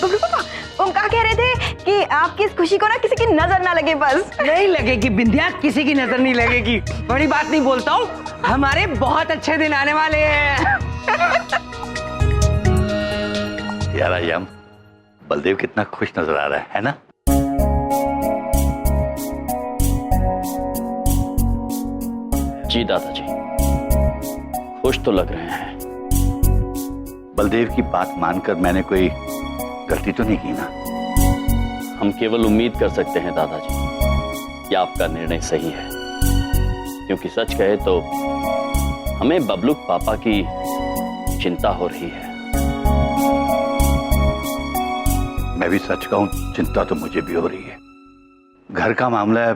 बबलू पापा, हम क्या कह रहे थे कि आपकी इस खुशी को ना किसी की नजर ना लगे, बस। नहीं लगेगी बिंदिया, किसी की नजर नहीं लगेगी। बड़ी बात नहीं बोलता हूँ, हमारे बहुत अच्छे दिन आने वाले हैं। यार आज हम बलदेव कितना खुश नजर आ रहा है ना? जी दादाजी, खुश तो लग रहे हैं। बलदेव की बात मानकर मैंने कोई गलती तो नहीं की ना? हम केवल उम्मीद कर सकते हैं दादाजी कि आपका निर्णय सही है, क्योंकि सच कहे तो हमें बबलूक पापा की चिंता हो रही है। मैं भी सच कहूं, चिंता तो मुझे भी हो रही है। घर का मामला है,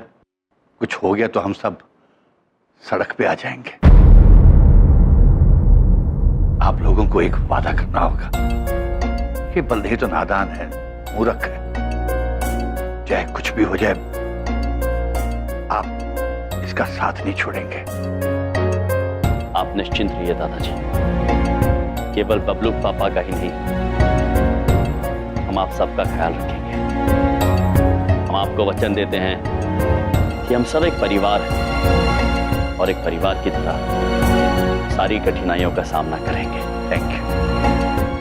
कुछ हो गया तो हम सब सड़क पे आ जाएंगे। आप लोगों को एक वादा करना होगा कि बलदेव तो नादान है, मूर्ख है, चाहे कुछ भी हो जाए आप इसका साथ नहीं छोड़ेंगे। आप निश्चिंत रहिए दादाजी, केवल बबलूक पापा का ही नहीं, हम आप सबका ख्याल रखेंगे। हम आपको वचन देते हैं कि हम सब एक परिवार हैं और एक परिवार की तरह सारी कठिनाइयों का सामना करेंगे।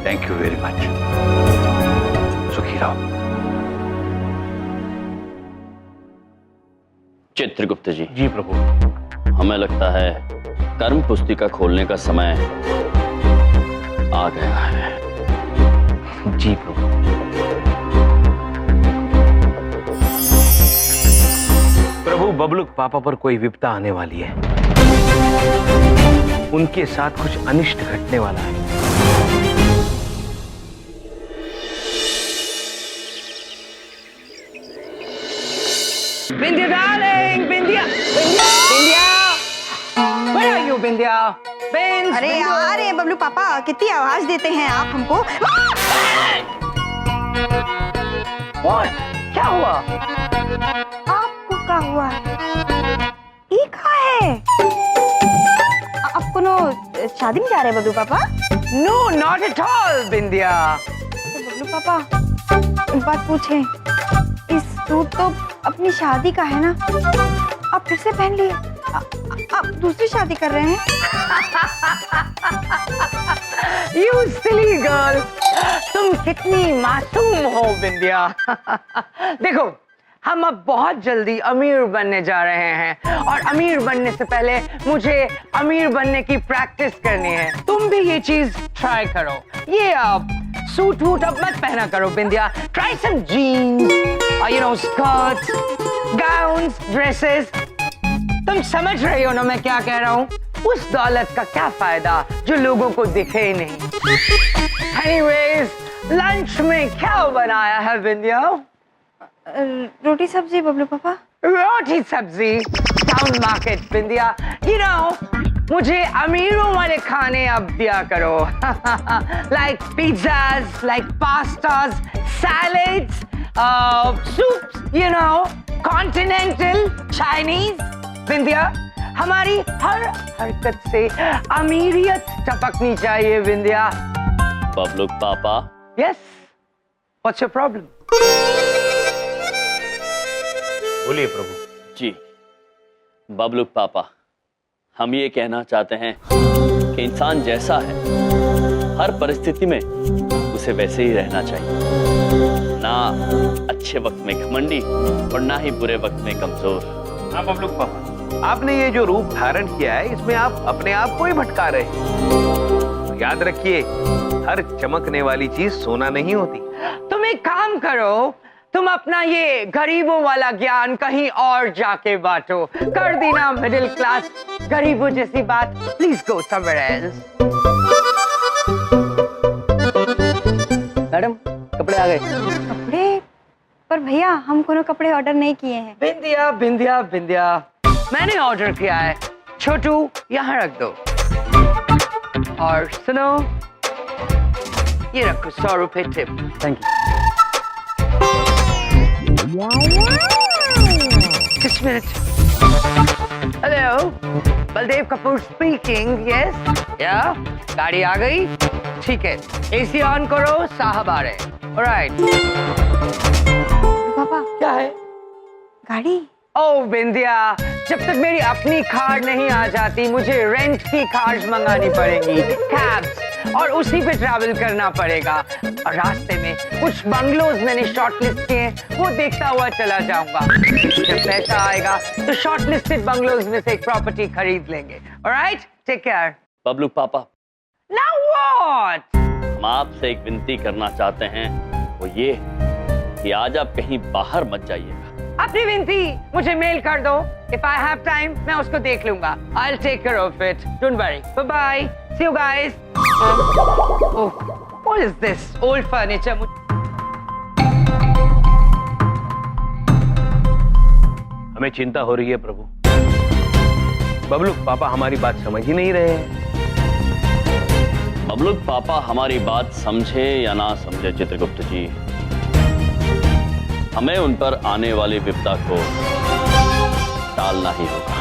Thank you very much. सुखी रहो। चित्रगुप्त जी। जी प्रभु। हमें लगता है कर्म पुस्तिका खोलने का समय आ गया है। जी प्रभु। प्रभु, बबलूक पापा पर कोई विपदा आने वाली है। उनके साथ कुछ अनिष्ट घटने वाला है। Bindiya darling, Bindiya, Bindiya, Bindiya, where are you, Bindiya? Bins, अरे यार, ये बबलू पापा कितनी आवाज देते हैं आप हमको। What? क्या हुआ? आपको क्या हुआ? ये कहाँ है? आप कोनो शादी में जा रहे हैं बबलू पापा? No, not at all, बिंदिया। बबलू पापा, एक बात पूछें, इस सूट तो अपनी शादी का है ना? आप फिर से पहन लिए? आप दूसरी शादी कर रहे हैं? You silly girl, तुम कितनी मासूम हो बिंदिया। देखो, हम अब बहुत जल्दी अमीर बनने जा रहे हैं और अमीर बनने से पहले मुझे अमीर बनने की प्रैक्टिस करनी है। तुम भी ये चीज ट्राई करो। ये अब सूट वूट अब मत पहना करो Bindiya. Try some jeans, you know, skirts, gowns, dresses. तुम समझ रही हो ना मैं क्या कह रहा हूँ? उस दौलत का क्या फायदा जो लोगों को दिखे ही नहीं। Anyways, लंच में क्या बनाया है बिंदिया? रोटी सब्जी बबलू पापा। रोटी सब्जी, town market Bindiya. You know, मुझे अमीरों वाले खाने अब दिया करो। Like pizzas, like pastas, salads, soups, you know, continental, Chinese। बिंदिया, हमारी हर हरकत से अमीरियत टपकनी चाहिए बिंदिया। बबलूक पापा। Yes, what's your problem? बोलिए प्रभु। जी बबलूक पापा, हम ये कहना चाहते हैं कि इंसान जैसा है हर परिस्थिति में उसे वैसे ही रहना चाहिए, ना अच्छे वक्त में घमंडी और ना ही बुरे वक्त में कमजोर। हाँ बबलूक पापा, आपने ये जो रूप धारण किया है इसमें आप अपने आप को ही भटका रहे हैं। तो याद रखिए, हर चमकने वाली चीज सोना नहीं होती। तुम एक काम करो, तुम अपना ये गरीबों वाला ज्ञान कहीं और जाके बांटो। कर दी ना मिडिल क्लास गरीबों जैसी बात। Please go somewhere else. Madam कपड़े आ गए। कपड़े? पर भैया हम कोनो कपड़े ऑर्डर नहीं किए हैं। बिंदिया बिंदिया बिंदिया मैंने ऑर्डर किया है। छोटू यहाँ रख दो। और सुनो, ये रखो 100 रुपए tip. Thank you. Just a minute. Hello, Baldev Kapoor speaking. Yes या गाड़ी आ गई? ठीक है, एसी ऑन करो, साहब आ रहे। ऑलराइट। पापा क्या है? गाड़ी? ओ बिंदिया, जब तक मेरी अपनी कार नहीं आ जाती मुझे रेंट की कार्स मंगानी पड़ेंगी, कैब्स, और उसी पे ट्रैवल करना पड़ेगा। और रास्ते में कुछ बंगलोज मैंने शॉर्टलिस्ट किए हैं, वो देखता हुआ चला जाऊंगा। जब पैसा आएगा तो शॉर्टलिस्टेड बंगलोज में से एक प्रॉपर्टी खरीद लेंगे। Alright, take care. बबलू पापा, नाउ व्हाट? हम आपसे एक विनती करना चाहते हैं, वो ये कि आज आप कहीं बाहर मत जाइएगा। अपनी विनती मुझे मेल कर दो। If I have time, मैं उसको देख लूंगा। I'll take care of it. Don't worry. Bye bye. See you guys. Oh, what is this? Old furniture. हमें चिंता हो रही है प्रभु। बबलू पापा हमारी बात समझ ही नहीं रहे हैं। बबलू पापा हमारी बात समझे या ना समझे चित्रगुप्त जी, हमें उन पर आने वाली विपदा को टालना ही होगा।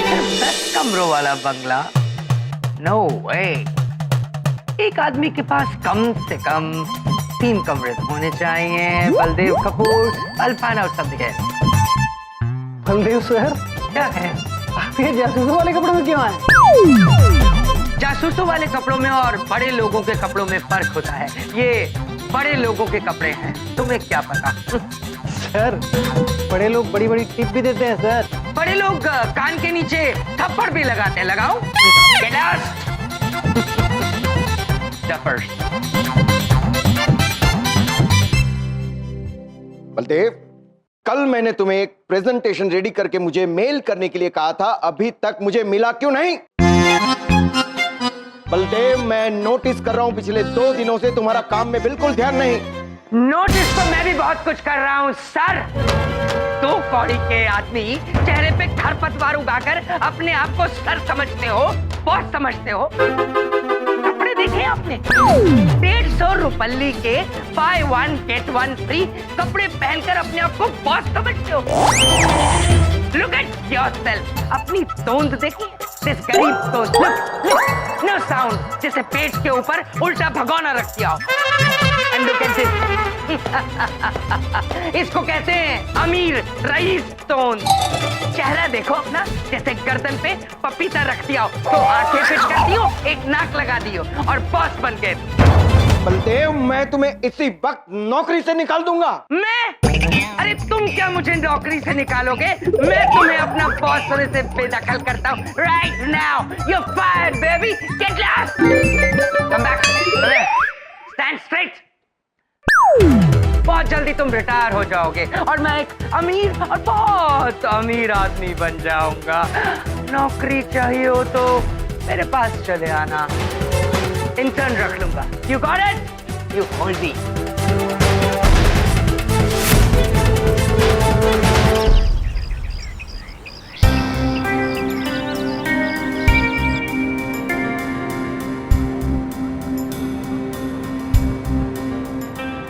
सिर्फ 10 कमरों वाला बंगला? नो वे। एक आदमी के पास कम से कम 3 कमरे होने चाहिए। Baldev Kapoor, I'll find out something else. Baldev sir, क्या है? आप ये जासूसों वाले कपड़ों में क्यों आए? जासूसों वाले कपड़ों में और बड़े लोगों के कपड़ों में फर्क होता है। ये बड़े लोगों के कपड़े हैं, तुम्हें क्या पता? सर, बड़े लोग बड़ी बड़ी टिप भी देते हैं सर। बड़े लोग कान के नीचे थप्पड़ भी लगाते हैं। लगाओ। Get lost. Duffers. बलदेव, कल मैंने तुम्हें एक प्रेजेंटेशन रेडी करके मुझे मेल करने के लिए कहा था, अभी तक मुझे मिला क्यों नहीं? बलदेव, मैं नोटिस कर रहा हूं पिछले 2 दिनों से तुम्हारा काम में बिल्कुल ध्यान नहीं। नोटिस तो मैं भी बहुत कुछ कर रहा हूँ सर। 2 कौड़ी के आदमी चेहरे पे खरपतवार उगाकर अपने आप को सर समझते हो, बॉस समझते हो। कपड़े देखे आपने? 150 रुपल्ली के buy 1 get 1 free कपड़े पहनकर अपने आप को बॉस समझते हो। Look at yourself. अपनी तोंद देखिए। This गरीब को look, no sound, जैसे पेट के ऊपर उल्टा भगोना रख दिया हो। And look at this. इसको कहते हैं अमीर रईस तोंद। चेहरा देखो अपना, जैसे गर्दन पे पपीता रख दिया हो, तो आंखें फिट कर दी हो, एक नाक लगा दी हो और बॉस बन गए। बलदेव, मैं तुम्हें इसी वक्त नौकरी से निकाल दूंगा। मैं? अरे तुम क्या मुझे नौकरी से निकालोगे? मैं तुम्हें अपना बॉस होने से बेदखल करता हूँ। Right now, you're fired, baby. Get lost. Come back. Stand straight. बहुत जल्दी तुम रिटायर हो जाओगे और मैं एक अमीर और बहुत अमीर आदमी बन जाऊंगा। नौकरी चाहिए हो तो मेरे पास चले आना, इंटर्न रख लूंगा। You got it? You hold me.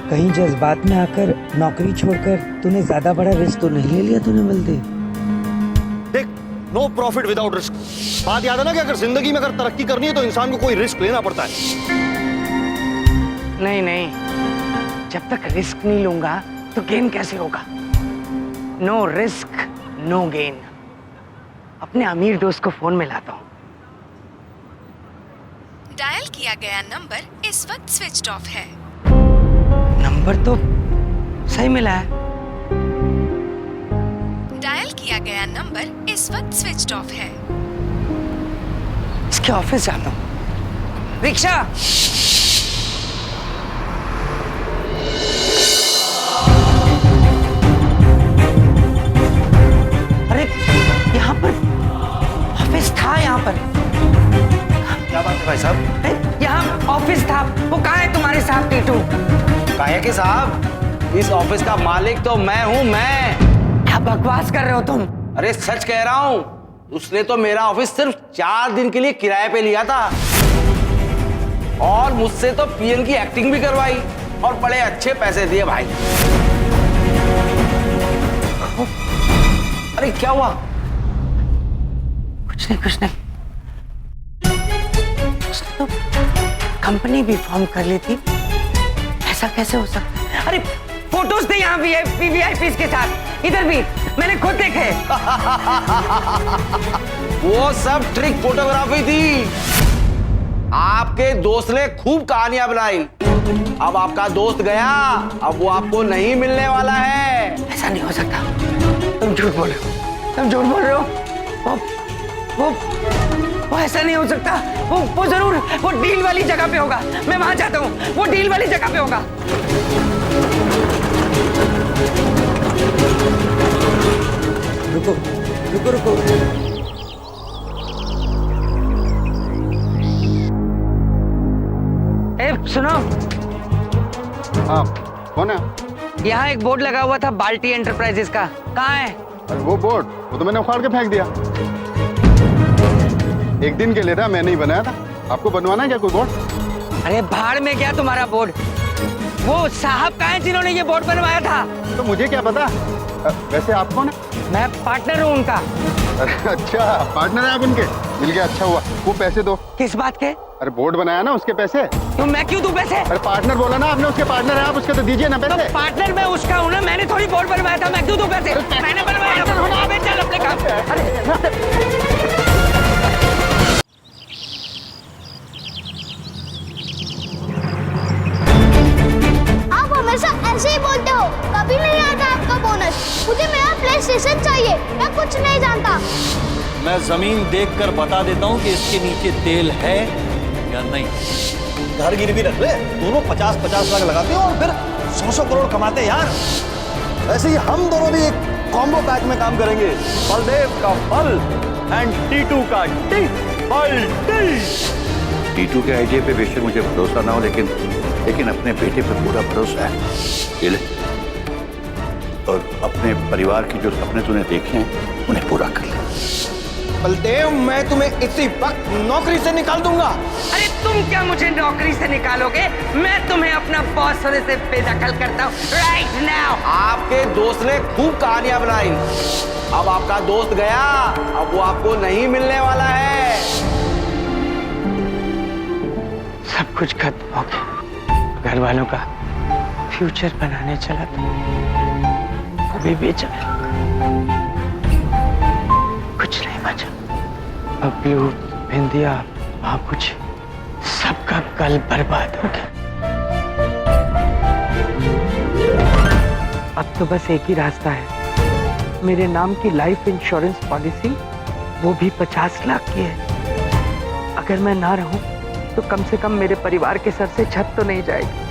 कहीं जज्बात में आकर नौकरी छोड़कर तूने ज्यादा बड़ा रिस्क तो नहीं ले लिया तूने बलदेव? देख, नो प्रॉफिट विदाउट रिस्क। बात याद है ना कि अगर जिंदगी में अगर तरक्की करनी है तो इंसान को कोई रिस्क लेना पड़ता है। नहीं नहीं, जब तक रिस्क नहीं लूंगा तो गेन कैसे होगा? No risk no gain. अपने अमीर दोस्त को फोन में लाता हूँ। डायल किया गया नंबर इस वक्त स्विच ऑफ है। नंबर तो सही मिला है। डायल किया गया नंबर इस वक्त स्विच ऑफ है। इसके ऑफिस जाता हूँ। रिक्शा। अरे यहाँ पर ऑफिस था, यहाँ पर क्या बात है भाई साहब? अरे यहाँ ऑफिस था, वो कहाँ है तुम्हारे साथ टीटू? काहे के साहब, इस ऑफिस का मालिक तो मैं हूँ, मैं। क्या बकवास कर रहे हो तुम? अरे सच कह रहा हूँ, उसने तो मेरा ऑफिस सिर्फ 4 दिन के लिए किराए पे लिया था और मुझसे तो पीएन की एक्टिंग भी करवाई और बड़े अच्छे पैसे दिए भाई। अरे क्या हुआ? कुछ नहीं, कुछ नहीं। उसने तो कंपनी भी फॉर्म कर ली थी, ऐसा कैसे हो सकता है? अरे फोटोज थे यहाँ वीआईपीज के साथ, इधर भी मैंने खुद देखे। वो सब ट्रिक फोटोग्राफी थी। आपके दोस्त ने खूब कहानियां बनाई। अब आपका दोस्त गया, अब वो आपको नहीं मिलने वाला है। ऐसा नहीं हो सकता, तुम झूठ बोल रहे हो, तुम झूठ बोल रहे हो। वो ऐसा नहीं हो सकता। वो जरूर वो डील वाली जगह पे होगा। मैं वहां जाता हूँ, वो डील वाली जगह पे होगा। रुको रुको रुको। ए सुनो, हाँ कौन है? यहाँ एक बोर्ड लगा हुआ था बाल्टी एंटरप्राइजेस का, कहाँ है? अरे वो बोर्ड, वो तो मैंने उखाड़ के फेंक दिया। एक दिन के लिए था, मैं नहीं बनाया था। आपको बनवाना है क्या कोई बोर्ड? अरे भाड़ में क्या तुम्हारा बोर्ड? वो साहब कहाँ हैं जिन्होंने ये बोर्ड बनवाया था? तो मुझे क्या पता। वैसे आप कौन है? मैं पार्टनर हूँ उनका। अरे अच्छा, पार्टनर है आप उनके? मिल गया, अच्छा हुआ। वो पैसे दो। किस बात के? अरे बोर्ड बनाया ना, उसके पैसे। क्यों, मैं क्यों दूं पैसे? अरे पार्टनर बोला ना आपने, उसके पार्टनर है आप, उसके तो दीजिए ना पैसे। तो पार्टनर मैं उसका हूँ ना, मैंने थोड़ी बोर्ड बनवाया था, मैं क्यों दूं पैसे? मैंने बनवाया था। अबे चल अपने काम। आप हमेशा ऐसे ही बोलते हो, कभी नहीं आता आपका बोनस। मुझे मेरा प्ले स्टेशन चाहिए, मैं कुछ नहीं जानता। मैं जमीन देखकर बता देता हूँ कि इसके नीचे तेल है या नहीं। घर गिरवी रख ले, दोनों 50-50 लाख लगाते हो और फिर 100 करोड़ कमाते हैं यार। ऐसे ही हम दोनों भी एक कॉम्बो पैक में काम करेंगे। बलदेव का बल एंड टीटू का टी बल टी। टीटू के आइडिया पे बेशक मुझे भरोसा ना हो, लेकिन अपने बेटे पे पूरा भरोसा है। ये ले, और अपने परिवार के जो सपने तूने देखे हैं उन्हें पूरा कर ले। बलदेव, मैं तुम्हें इसी वक्त नौकरी से निकाल दूंगा। अरे तुम क्या मुझे नौकरी से निकालोगे? मैं तुम्हें अपना बॉस होने से बेदखल करता हूँ राइट नाउ। आपके दोस्त ने खूब कहानियां बनाई। अब आपका दोस्त गया, अब वो आपको नहीं मिलने वाला है। सब कुछ खत्म हो गया। घर वालों का फ्यूचर बनाने चला था, वो भी बेचा। कुछ नहीं बचा। बबलू, बिंदिया, बाबूजी, सबका कल बर्बाद हो गया। अब तो बस एक ही रास्ता है, मेरे नाम की लाइफ इंश्योरेंस पॉलिसी, वो भी 50 लाख की है। अगर मैं ना रहूं तो कम से कम मेरे परिवार के सर से छत तो नहीं जाएगी।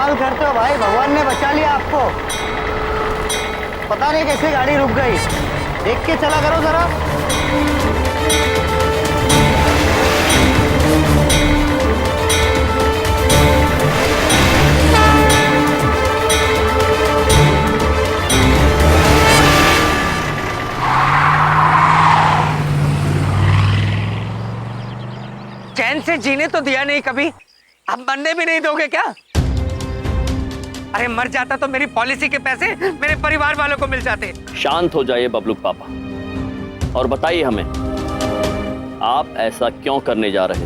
कमाल करते हो भाई, भगवान ने बचा लिया आपको। पता नहीं कैसे गाड़ी रुक गई, देख के चला करो जरा। चैन से जीने तो दिया नहीं कभी, अब मरने भी नहीं दोगे क्या? अरे मर जाता तो मेरी पॉलिसी के पैसे मेरे परिवार वालों को मिल जाते। शांत हो जाइए बबलूक पापा और बताइए हमें, आप ऐसा क्यों करने जा रहे थे?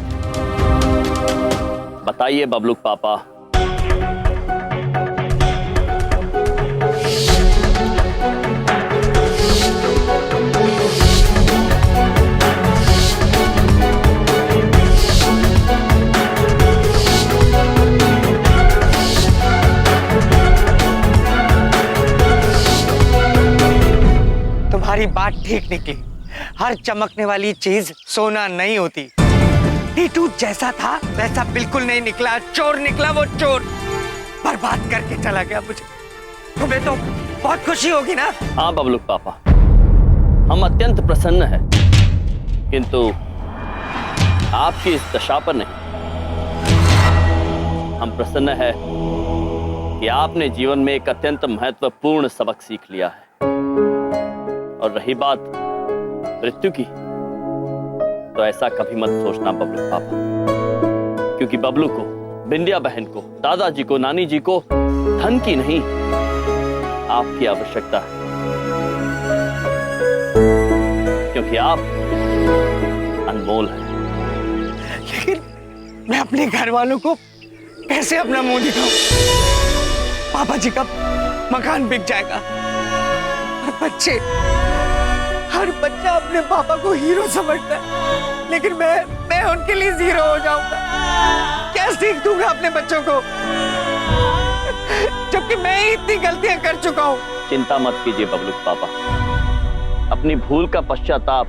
बताइए बबलूक पापा। तुम्हारी बात ठीक निकली, हर चमकने वाली चीज सोना नहीं होती। टीटू जैसा था वैसा बिल्कुल नहीं निकला, चोर निकला वो चोर, बर्बाद करके चला गया मुझे। तुम्हें तो बहुत खुशी होगी ना? हाँ बबलूक पापा, हम अत्यंत प्रसन्न हैं, किंतु आपकी इस दशा पर नहीं। हम प्रसन्न है कि आपने जीवन में एक अत्यंत महत्वपूर्ण सबक सीख लिया है। और रही बात मृत्यु की, तो ऐसा कभी मत सोचना बबलू पापा, क्योंकि बबलू को, बिंदिया बहन को, दादाजी को, नानी जी को धन की नहीं, आपकी आवश्यकता है, क्योंकि आप अनमोल हैं। लेकिन मैं अपने घर वालों को कैसे अपना मुंह दिखाऊं? पापा जी का मकान बिक जाएगा और बच्चे, हर बच्चा अपने पापा को हीरो समझता है, लेकिन मैं उनके लिए जीरो हो जाऊंगा। क्या सीख दूंगा अपने बच्चों को, जबकि मैं ही इतनी गलतियां कर चुका हूं? चिंता मत कीजिए बबलूक पापा, अपनी भूल का पश्चाताप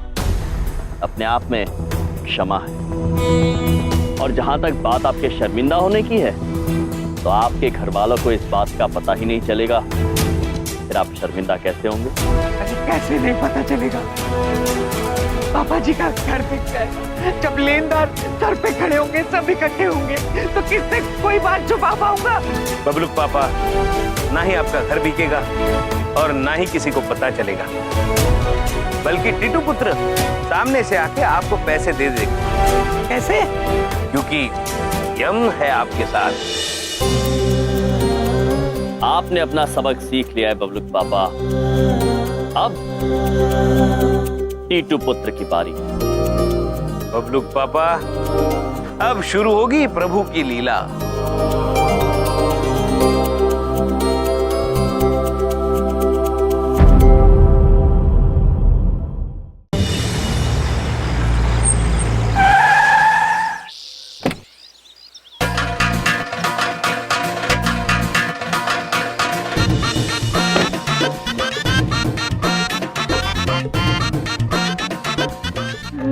अपने आप में क्षमा है। और जहां तक बात आपके शर्मिंदा होने की है, तो आपके घर वालों को इस बात का पता ही नहीं चलेगा, फिर आप शर्मिंदा कैसे होंगे? अरे कैसे नहीं पता चलेगा? पापा जी का घर बिक जाएगा, जब लेनदार सर पे खड़े होंगे, सब इकट्ठे होंगे, तो किससे कोई बात छुपा पाऊंगा? बबलूक पापा, ना ही आपका घर बिकेगा और ना ही किसी को पता चलेगा, बल्कि टीटू पुत्र सामने से आके आपको पैसे दे देगा। कैसे? क्योंकि यम है आपके साथ। आपने अपना सबक सीख लिया है बबलूक पापा, अब टीटू पुत्र की बारी। बबलूक पापा, अब शुरू होगी प्रभु की लीला।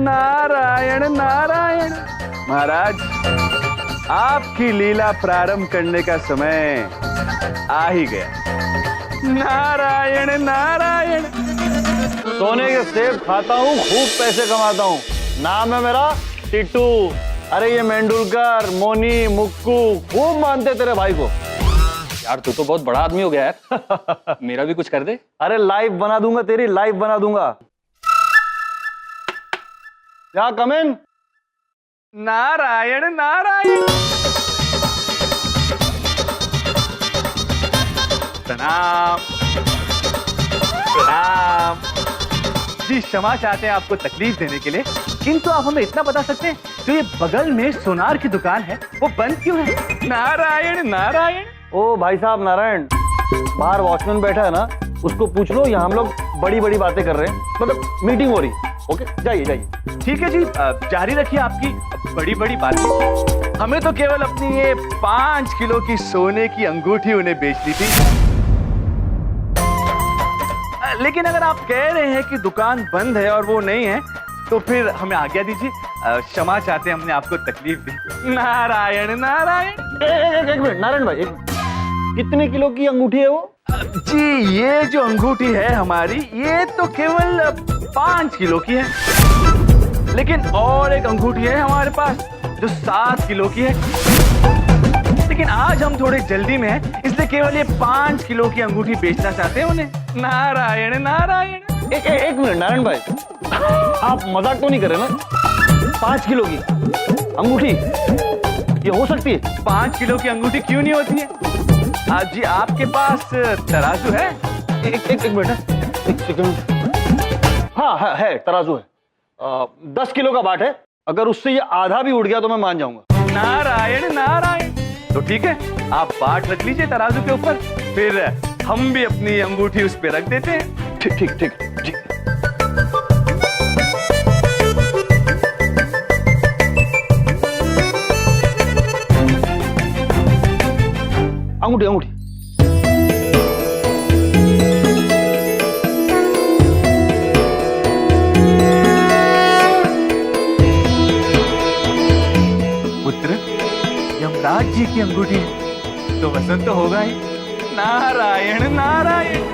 नारायण नारायण। महाराज, आपकी लीला प्रारंभ करने का समय आ ही गया। नारायण नारायण। सोने के सेब खाता हूँ, खूब पैसे कमाता हूँ, नाम है मेरा टिट्टू। अरे ये मेंडुलकर, मोनी, मुक्कू खूब मानते तेरे भाई को। यार तू तो बहुत बड़ा आदमी हो गया यार। मेरा भी कुछ कर दे। अरे लाइव बना दूंगा, तेरी लाइव बना दूंगा। क्या कमेन? नारायण नारायण। प्रणाम प्रणाम। जी क्षमा चाहते हैं आपको तकलीफ देने के लिए, किंतु आप हमें इतना बता सकते हैं, जो ये बगल में सोनार की दुकान है वो बंद क्यों है? नारायण नारायण। ओ भाई साहब नारायण, बाहर वॉचमैन बैठा है ना, उसको पूछ लो। यहाँ हम लोग बड़ी बड़ी बातें कर रहे हैं, मतलब मीटिंग हो रही है। ओके, जाइए जाइए। ठीक है जी, जारी रखिए आपकी बड़ी बड़ी बातें। हमें तो केवल अपनी ये 5 किलो की सोने की अंगूठी उन्हें बेचनी थी, लेकिन अगर आप कह रहे हैं कि दुकान बंद है और वो नहीं है, तो फिर हमें आज्ञा दीजिए। क्षमा चाहते हैं हमने आपको तकलीफ दी। नारायण नारायण। एक मिनट नारायण भाई, एक मिनट। कितने किलो की अंगूठी है वो? जी ये जो अंगूठी है हमारी, ये तो केवल 5 किलो की है, लेकिन और एक अंगूठी है हमारे पास जो 7 किलो की है, लेकिन आज हम थोड़े जल्दी में हैं, इसलिए केवल ये 5 किलो की अंगूठी बेचना चाहते हैं उन्हें। नारायण नारायण। एक मिनट नारायण भाई, आप मजाक तो नहीं कर रहे ना? 5 किलो की अंगूठी ये हो सकती है? 5 किलो की अंगूठी क्यों नहीं होती है? जी आपके पास तराजू है? एक मिनट, एक सेकंड। हाँ है, तराजू है। 10 किलो का बाट है, अगर उससे ये आधा भी उड़ गया तो मैं मान जाऊंगा। नारायण नारायण। तो ठीक है, आप बाट रख लीजिए तराजू के ऊपर, फिर हम भी अपनी अंगूठी उस पे रख देते हैं। ठीक ठीक ठीक जी। अंगूठी अंगूठी पुत्र, यमराज जी की अंगूठी है तो वसंत तो होगा ही। नारायण नारायण।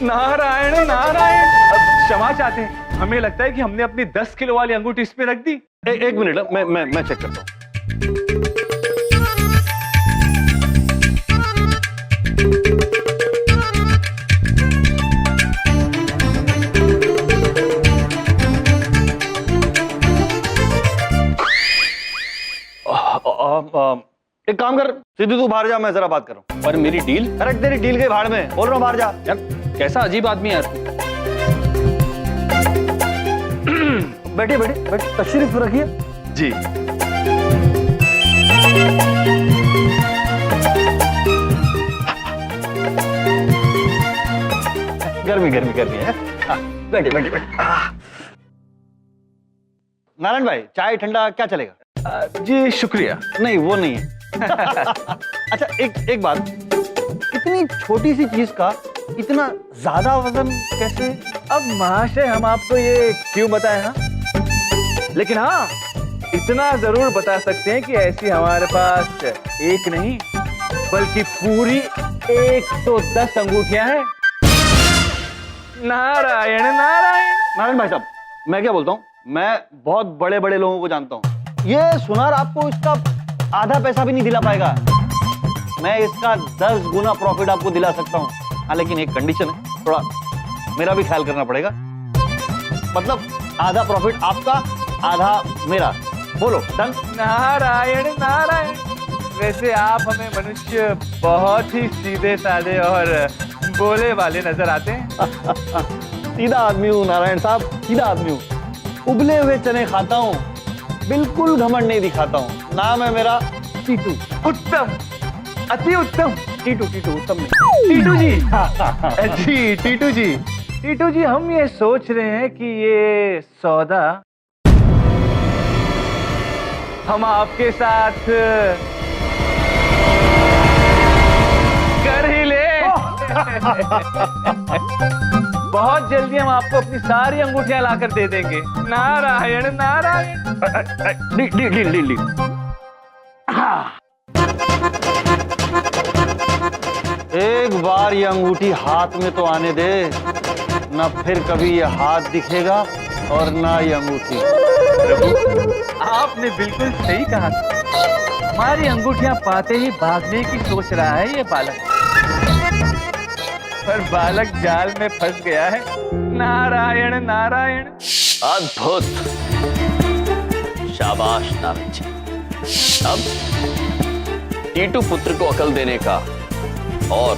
नारायण नारायण। अब क्षमा चाहते हैं, हमें लगता है कि हमने अपनी 10 किलो वाली अंगूठी इस पे रख दी। एक मिनट, मैं चेक करता हूँ। एक काम कर, सीधू तू बाहर जा, मैं जरा बात कर रहा हूँ। पर मेरी डील? अरे तेरी डील के भाड़ में बोल रहा हूँ, बाहर जा। यार कैसा अजीब आदमी है यार। बैठिए बैठिए बैठिए, तशरीफ रखिए जी। गर्मी गर्मी गर्मी है। बैठिए बैठिए बैठिए। नारायण भाई, चाय ठंडा क्या चलेगा? जी शुक्रिया। नहीं वो नहीं है। अच्छा एक बात, इतनी छोटी सी चीज का इतना ज्यादा वजन कैसे? अब महाशय हम आपको ये क्यों बताएं? हाँ, लेकिन हाँ इतना जरूर बता सकते हैं कि ऐसी हमारे पास एक नहीं बल्कि पूरी 110 अंगूठियां हैं। नारायण नारायण। नारायण भाई साहब, मैं क्या बोलता हूँ, मैं बहुत बड़े बड़े लोगों को जानता हूँ, ये सुनार आपको इसका आधा पैसा भी नहीं दिला पाएगा। मैं इसका 10 गुना प्रॉफिट आपको दिला सकता हूँ। हाँ लेकिन एक कंडीशन है, थोड़ा मेरा भी ख्याल करना पड़ेगा। मतलब आधा प्रॉफिट आपका, आधा मेरा। बोलो डन? नारायण नारायण। वैसे आप हमें मनुष्य बहुत ही सीधे साधे और बोले वाले नजर आते हैं। सीधा आदमी हूँ नारायण साहब, सीधा आदमी हूँ। उबले हुए चने खाता हूँ, बिल्कुल घमंड नहीं दिखाता हूँ। नाम है मेरा टीटू। उत्तम, अति उत्तम। टीटू उत्तम नहीं। टीटू जी। जी टीटू जी। टीटू जी, हम ये सोच रहे हैं कि ये सौदा हम आपके साथ कर ही ले। बहुत जल्दी हम आपको अपनी सारी अंगूठियां लाकर दे देंगे। नारायण नारायण। डील। एक बार ये अंगूठी हाथ में तो आने दे, ना फिर कभी ये हाथ दिखेगा और ना ये अंगूठी। आपने बिल्कुल सही कहा था। हमारी अंगूठियां पाते ही भागने की सोच रहा है ये बालक, पर बालक जाल में फंस गया है। नारायण नारायण। अद्भुत, शाबाश नारद जी। अब टीटू पुत्र को अकल देने का और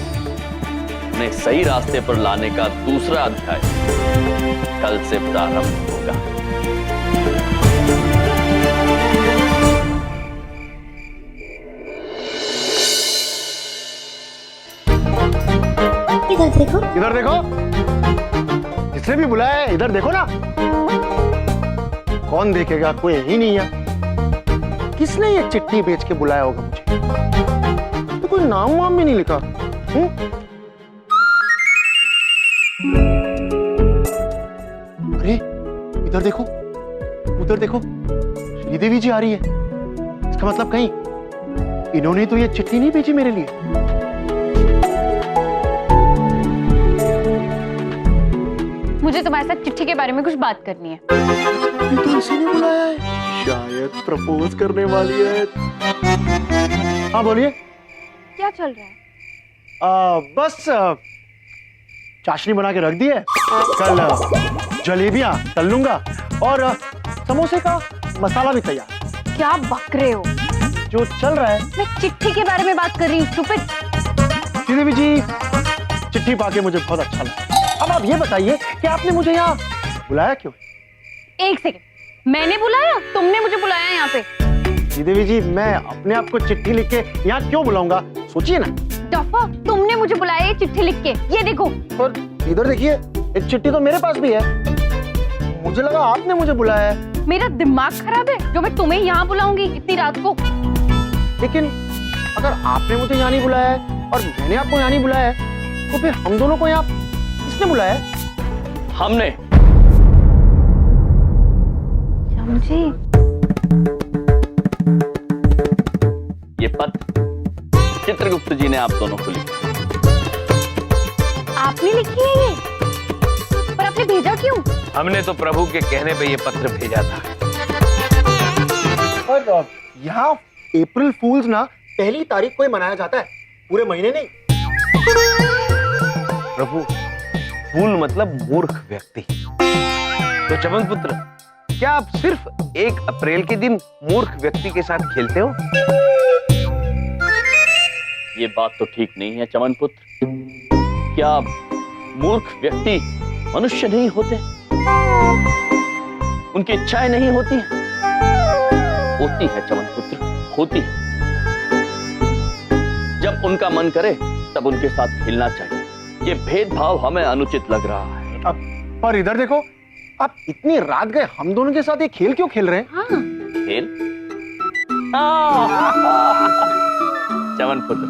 उन्हें सही रास्ते पर लाने का दूसरा अध्याय कल से प्रारंभ होगा। इधर देखो, जिसने भी बुलाया है इधर देखो ना। कौन देखेगा? कोई ही नहीं है। किसने ये चिट्ठी बेच के बुलाया होगा मुझे? तो कोई कोई नाम वाम भी नहीं लिखा। अरे इधर देखो, उधर देखो, श्रीदेवी जी आ रही है। इसका मतलब कहीं इन्होंने तो ये चिट्ठी नहीं भेजी मेरे लिए। मुझे तुम्हारे साथ चिट्ठी के बारे में कुछ बात करनी है। तो इसी ने बुलाया है, शायद प्रपोज करने वाली है। हाँ बोलिए। क्या चल रहा है? बस चाशनी बना के रख दी है, कल जलेबियां तल लूंगा और समोसे का मसाला भी तैयार। क्या बक रहे हो? जो चल रहा है। मैं चिट्ठी के बारे में बात कर रही हूँ। स्टूपिड। श्रीदेवी जी, चिट्ठी पाके मुझे बहुत अच्छा लगा। अब आप ये बताइए कि आपने मुझे यहाँ बुलाया क्यों? एक सेकंड, मैंने बुलाया? तुमने मुझे बुलाया यहाँ पे? श्रीदेवी जी, मैं अपने आप को चिट्ठी लिख के यहाँ क्यों बुलाऊंगा, सोचिए ना। दफा, तुमने मुझे बुलाया ये चिट्ठी लिख के। ये देखो। पर इधर देखिए, एक चिट्ठी तो मेरे पास भी है। मुझे लगा आपने मुझे बुलाया है। मेरा दिमाग खराब है जो मैं तुम्हें यहाँ बुलाऊंगी इतनी रात को? लेकिन अगर आपने मुझे यहाँ नहीं बुलाया है और मैंने आपको यहाँ नहीं बुलाया है, तो फिर हम दोनों को यहाँ किसने बुलाया है? हमने। समझी? ये पत्र चित्रगुप्त जी ने आप दोनों को लिखा। आपने लिखी है ये? पर आपने भेजा क्यों? हमने तो प्रभु के कहने पे ये पत्र भेजा था। और यहाँ अप्रैल फूल्स ना पहली तारीख को ही मनाया जाता है, पूरे महीने नहीं। प्रभु, फूल मतलब मूर्ख व्यक्ति। तो चमन पुत्र, क्या आप सिर्फ 1 अप्रैल के दिन मूर्ख व्यक्ति के साथ खेलते हो? ये बात तो ठीक नहीं है चमन पुत्र। क्या मूर्ख व्यक्ति मनुष्य नहीं होते? उनकी इच्छाएं नहीं होती हैं? होती है चमन पुत्र, होती है। जब उनका मन करे तब उनके साथ खेलना चाहिए। ये भेदभाव हमें अनुचित लग रहा है। पर इधर देखो, आप इतनी रात गए हम दोनों के साथ ये खेल क्यों खेल रहे हैं? हाँ। खेल? चमन पुत्र,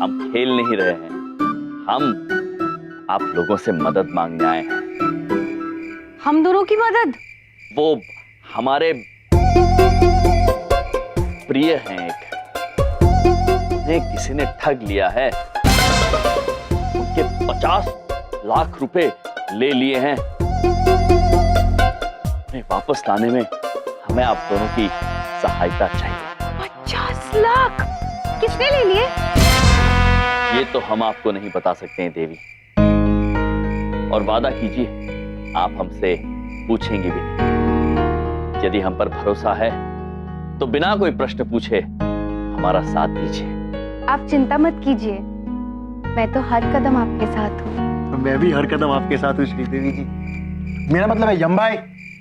हम खेल नहीं रहे हैं, हम आप लोगों से मदद मांगने आए हैं। हम दोनों की मदद? वो हमारे प्रिय हैं एक, उन्हें किसी ने ठग लिया है। उनके 50 लाख रुपए ले लिए हैं। उन्हें वापस लाने में हमें आप दोनों की सहायता चाहिए। 50 लाख? किसने ले लिए? ये तो हम आपको नहीं बता सकते हैं देवी, और वादा कीजिए आप हमसे पूछेंगे भी नहीं। यदि हम पर भरोसा है तो बिना कोई प्रश्न पूछे हमारा साथ दीजिए। आप चिंता मत कीजिए, मैं तो हर कदम आपके साथ हूँ। मैं भी हर कदम आपके साथ हूँ श्रीदेवी जी। मेरा मतलब है यमभाई,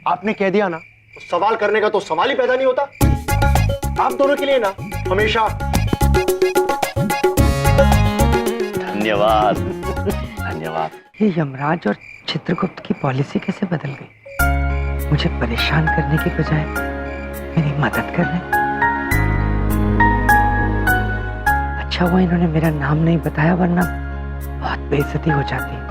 आपने कह दिया ना, तो सवाल करने का तो सवाल ही पैदा नहीं होता। आप दोनों के लिए ना हमेशा धन्यवाद। धन्यवाद। ये यमराज और चित्रगुप्त की पॉलिसी कैसे बदल गई? मुझे परेशान करने की बजाय मेरी मदद कर रहे हैं। अच्छा हुआ इन्होंने मेरा नाम नहीं बताया, वरना बहुत बेइज्जती हो जाती।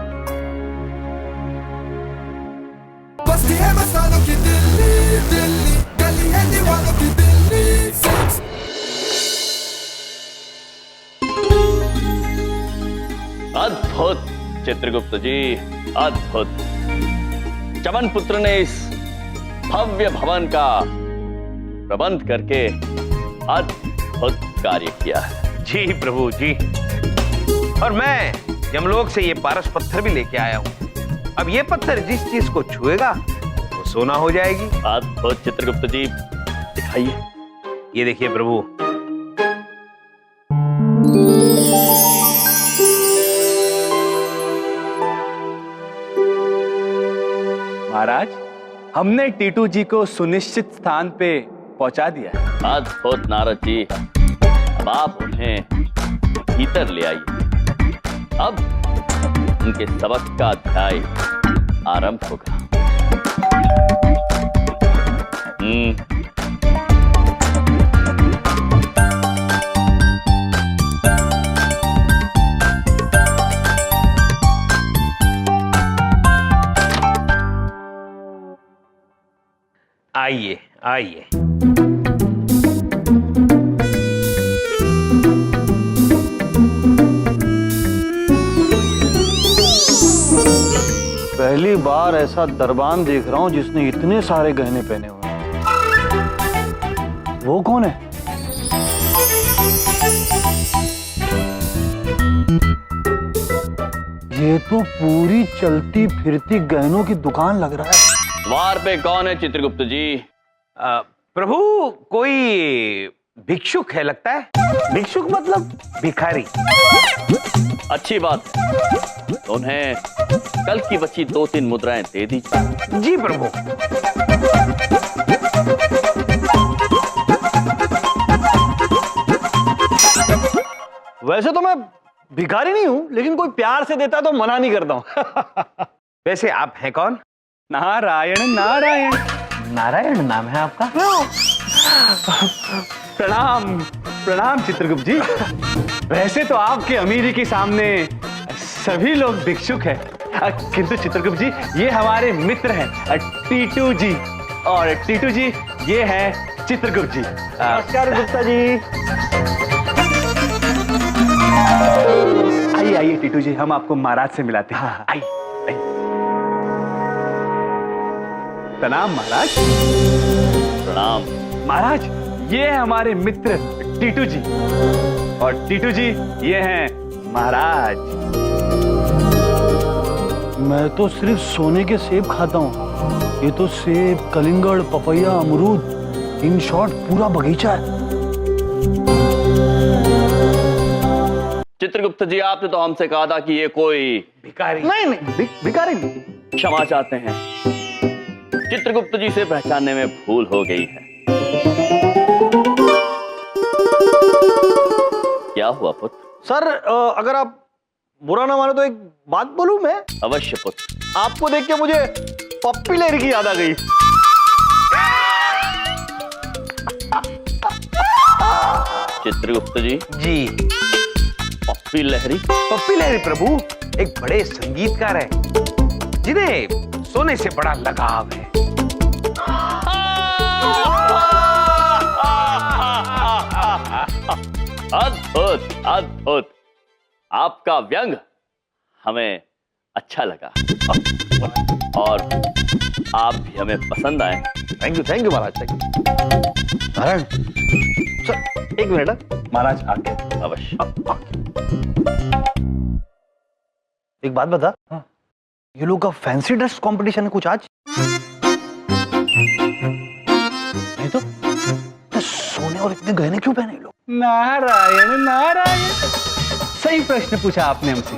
अद्भुत चित्रगुप्त जी, अद्भुत। चमन पुत्र ने इस भव्य भवन का प्रबंध करके अद्भुत कार्य किया है। जी प्रभु जी, और मैं यमलोक से ये पारस पत्थर भी लेके आया हूँ। अब ये पत्थर जिस चीज को छुएगा वो सोना हो जाएगी। अद्भुत चित्रगुप्त जी, दिखाइए। ये देखिए प्रभु। महाराज, हमने टीटू जी को सुनिश्चित स्थान पे पहुंचा दिया है। अद्भुत नारद जी, अब आप उन्हें भीतर ले आइए। अब उनके सबक का अध्याय आरंभ होगा। आइए आइए। पहली बार ऐसा दरबान देख रहा हूं जिसने इतने सारे गहने पहने हुए हैं। वो कौन है? ये तो पूरी चलती फिरती गहनों की दुकान लग रहा है। द्वार पे कौन है चित्रगुप्त जी? प्रभु कोई भिक्षुक है लगता है। भिक्षुक मतलब भिखारी। अच्छी बात है, तो उन्हें कल की बची 2-3 मुद्राएं दे दीजिए। जी प्रभु। वैसे तो मैं भिखारी नहीं हूं, लेकिन कोई प्यार से देता है तो मना नहीं करता हूं। वैसे आप हैं कौन? नारायण नारायण। नारायण नाम है आपका? प्रणाम प्रणाम चित्रगुप्त जी। वैसे तो आपके अमीरी के सामने सभी लोग भिक्षुक हैं, किंतु चित्रगुप्त जी ये हमारे मित्र हैं टीटू जी, और टीटू जी ये है चित्रगुप्त जी। नमस्कार गुप्ता जी। आइए आइए टीटू जी, हम आपको महाराज से मिलाते हैं। आइए आइए। प्रणाम महाराज। प्रणाम महाराज, ये है हमारे मित्र टीटू जी, और टीटू जी ये हैं महाराज। मैं तो सिर्फ सोने के सेब खाता हूँ, ये तो सेब, कलिंगड़, पपैया, अमरूद, इन शॉर्ट पूरा बगीचा है। चित्रगुप्त जी, आपने तो हमसे कहा था कि ये कोई भिखारी नहीं भिखारी नहीं। क्षमा चाहते हैं, चित्रगुप्त जी से पहचानने में भूल हो गई है। क्या हुआ पुत्र? सर अगर आप बुरा ना मानो तो एक बात बोलूं मैं? अवश्य पुत्र। आपको देख के मुझे पप्पी लहरी की याद आ गई। चित्रगुप्त जी जी। पप्पी लहरी? पप्पी लहरी प्रभु एक बड़े संगीतकार है जिन्हें सोने से बड़ा लगाव है। अद्भुत अद्भुत, आपका व्यंग हमें अच्छा लगा और आप भी हमें पसंद आए। Thank you Maharaj, thank you. Narayan sir, एक मिनट महाराज आके। अवश्य। एक बात बता, ये लोग का फैंसी ड्रेस कंपटीशन है कुछ आज? नहीं तो सोने और इतने गहने क्यों पहने लोग? नारायण नारायण, सही प्रश्न पूछा आपने हमसे।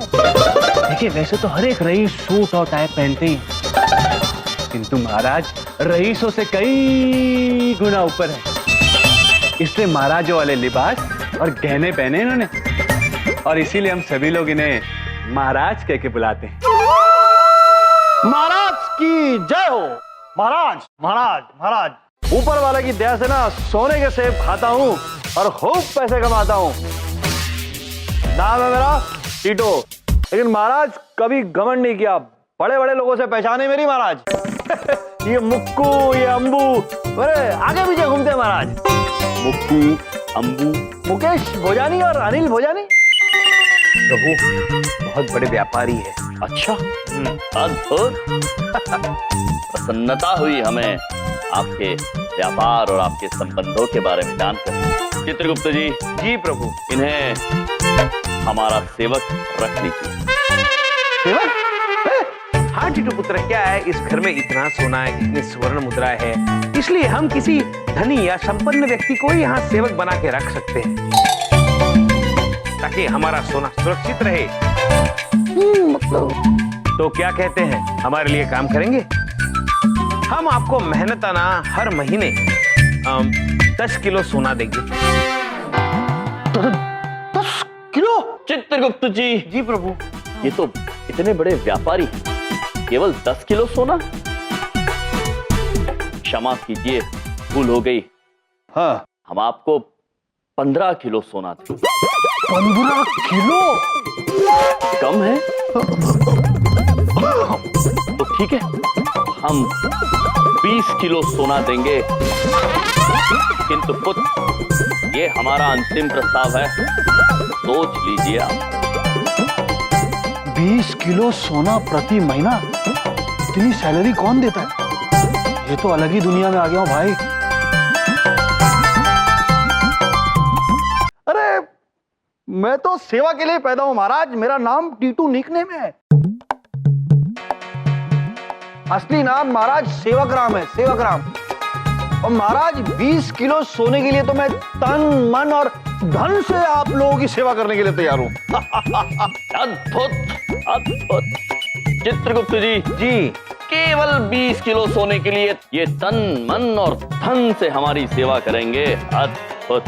देखिए वैसे तो हर एक रईस सूट और टाई पहनते ही, किंतु महाराज रईसों से कई गुना ऊपर है, इसलिए महाराजों वाले लिबास और गहने पहने इन्होंने, और इसीलिए हम सभी लोग इन्हें महाराज कह के बुलाते हैं। महाराज की जय हो। महाराज महाराज महाराज, ऊपर वाले की दया से ना सोने के सेब खाता हूँ और खूब पैसे कमाता हूँ। नाम है मेरा टीटो, लेकिन महाराज कभी घमंड नहीं किया। बड़े बड़े लोगों से पहचाने मेरी महाराज। ये मुक्कू, ये अंबू, अरे आगे पीछे घूमते हैं महाराज। मुक्कू, अंबू, मुकेश भोजानी और अनिल भोजानी। प्रभु बहुत बड़े व्यापारी है। अच्छा, अद्भुत। प्रसन्नता हुई हमें आपके व्यापार और आपके संबंधों के बारे में जानकर। चित्रगुप्त जी। जी प्रभु। इन्हें हमारा सेवक रख लीजिए। सेवक? हाँ टीटू पुत्र, क्या है इस घर में इतना सोना है, इतनी स्वर्ण मुद्रा है, इसलिए हम किसी धनी या संपन्न व्यक्ति को यहाँ सेवक बना के रख सकते हैं ताकि हमारा सोना सुरक्षित रहे। तो क्या कहते हैं, हमारे लिए काम करेंगे? हम आपको मेहनताना हर महीने 10 किलो सोना देंगे। 10 किलो? चित्रगुप्त जी। जी प्रभु। ये तो इतने बड़े व्यापारी, केवल 10 किलो सोना? क्षमा कीजिए, भूल हो गई। हाँ, हम आपको 15 किलो सोना दें। 15 किलो? कम है? तो ठीक है, हम 20 किलो सोना देंगे। किंतु पुत्र, ये हमारा अंतिम प्रस्ताव है, सोच लीजिए आप। 20 किलो सोना प्रति महीना, इतनी सैलरी कौन देता है? ये तो अलग ही दुनिया में आ गया हूं भाई। अरे मैं तो सेवा के लिए पैदा हूं महाराज, मेरा नाम टीटू निकनेम है। असली नाम महाराज सेवक राम है, सेवक राम। और महाराज 20 किलो सोने के लिए तो मैं तन मन और धन से आप लोगों की सेवा करने के लिए तैयार हूं। अद्भुत अद्भुत। चित्रगुप्त जी जी, केवल 20 किलो सोने के लिए ये तन मन और धन से हमारी सेवा करेंगे। अद्भुत।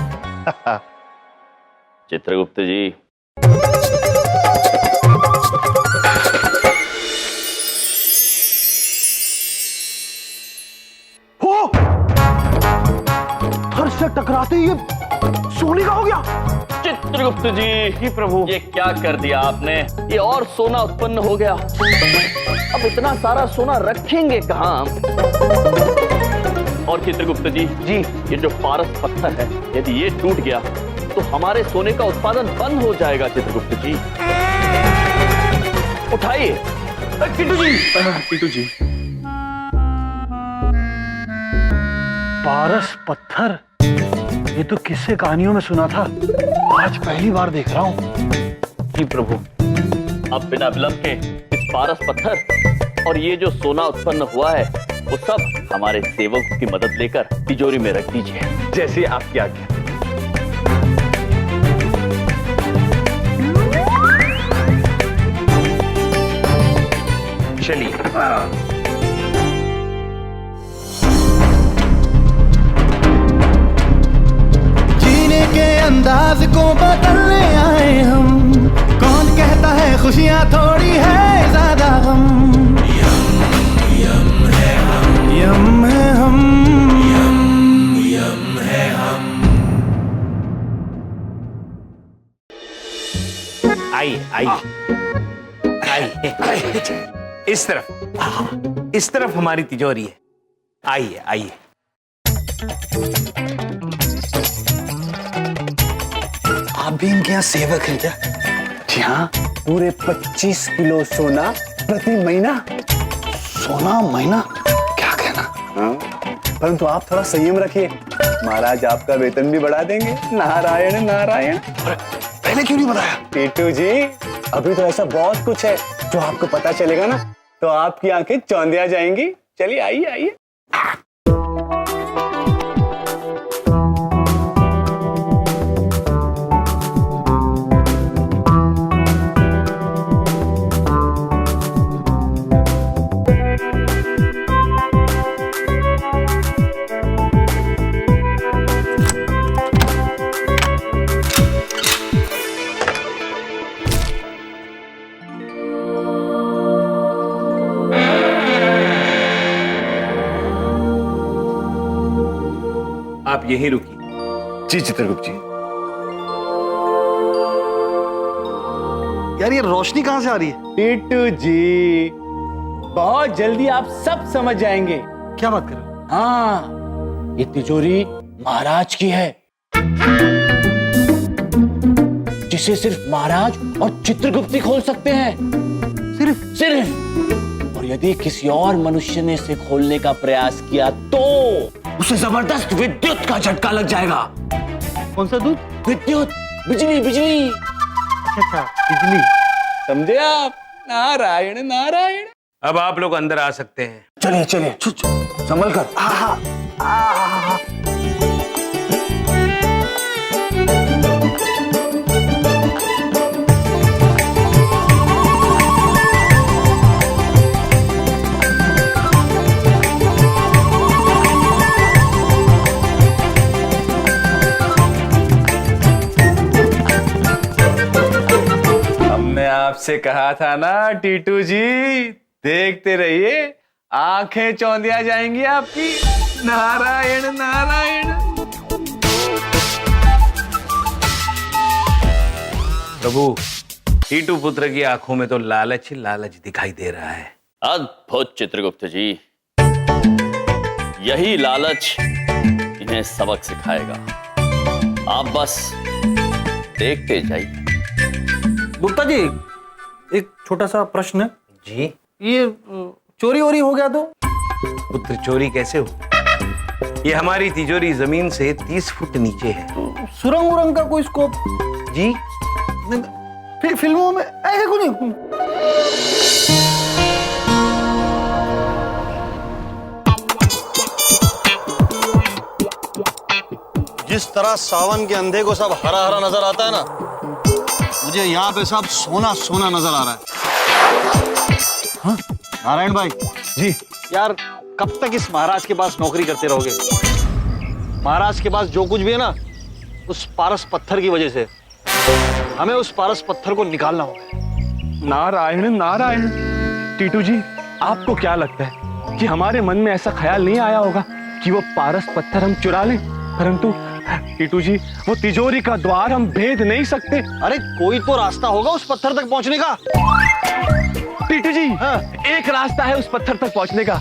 चित्रगुप्त जी, हो थर से टकराते ही ये सोने का हो गया। चित्रगुप्त जी प्रभु, ये क्या कर दिया आपने? ये और सोना उत्पन्न हो गया। अब इतना सारा सोना रखेंगे कहां? और चित्रगुप्त जी जी, ये जो पारस पत्थर है, यदि ये टूट गया तो हमारे सोने का उत्पादन बंद हो जाएगा। चित्रगुप्त जी उठाइए। टीटू जी, पारस पत्थर, ये तो किस्से कहानियों में सुना था, आज पहली बार देख रहा हूं। जी प्रभु, अब बिना विलंब के इस पारस पत्थर और ये जो सोना उत्पन्न हुआ है, वो सब हमारे सेवकों की मदद लेकर तिजोरी में रख दीजिए। जैसे आपकी आज्ञा। चलिए। जीने के अंदाज को बदलने आए हम, कौन कहता है खुशियां थोड़ी है ज्यादा गम। यम है हम, यम है हम, यम है हम। आइए आइए आइए, इस तरफ हमारी तिजोरी है। आइए आइए। आप भी इनके यहाँ सेवक हैं क्या? जी हाँ, पूरे 25 किलो सोना प्रति महीना। सोना महीना क्या कहना? हाँ, परंतु आप थोड़ा संयम रखिए, महाराज आपका वेतन भी बढ़ा देंगे। नारायण नारायण। पहले क्यों नहीं बताया? टीटू जी, अभी तो ऐसा बहुत कुछ है जो आपको पता चलेगा ना, तो आपकी आंखें चौंधिया जाएंगी। चलिए आइए आइए। आप यहीं रुकिए। जी चित्रगुप्त जी। यार ये रोशनी कहां से आ रही है? टीटू जी, बहुत जल्दी आप सब समझ जाएंगे। क्या बात कर रहे हो? हाँ, ये तिजोरी महाराज की है, जिसे सिर्फ महाराज और चित्रगुप्त ही खोल सकते हैं। सिर्फ। और यदि किसी और मनुष्य ने इसे खोलने का प्रयास किया तो उसे जबरदस्त विद्युत का झटका लग जाएगा। कौन सा दूध? विद्युत, बिजली बिजली। अच्छा, बिजली। समझे आप? नारायण नारायण। अब आप लोग अंदर आ सकते हैं। चलिए चलिए, संभल कर। आपसे कहा था ना टीटू जी, देखते रहिए, आंखें चौंधिया जाएंगी आपकी। नारायण नारायण। प्रभु, टीटू पुत्र की आंखों में तो लालच ही लालच दिखाई दे रहा है। अद्भुत चित्रगुप्त जी। यही लालच इन्हें सबक सिखाएगा। आप बस देखते जाइए। गुप्ता जी, एक छोटा सा प्रश्न। जी ये चोरी वोरी हो गया तो? पुत्र, चोरी कैसे हो? ये हमारी तिजोरी जमीन से 30 फुट नीचे है। सुरंग उरंग का कोई स्कोप? जी फिल्मों में ऐसे कुछ नहीं। जिस तरह सावन के अंधे को सब हरा हरा नजर आता है ना, मुझे यहाँ पे सब सोना सोना नजर आ रहा है। हाँ? नारायण भाई जी। यार, कब तक इस महाराज के पास नौकरी करते रहोगे? महाराज के पास जो कुछ भी है ना, उस पारस पत्थर की वजह से। हमें उस पारस पत्थर को निकालना होगा। नारायण नारायण। टीटू जी, आपको क्या लगता है कि हमारे मन में ऐसा ख्याल नहीं आया होगा कि वो पारस पत्थर हम चुरा लें? परंतु टीटू जी, वो तिजोरी का द्वार हम भेद नहीं सकते। अरे कोई तो रास्ता होगा उस पत्थर तक पहुंचने का। टीटू जी, हाँ। एक रास्ता है उस पत्थर तक पहुंचने का,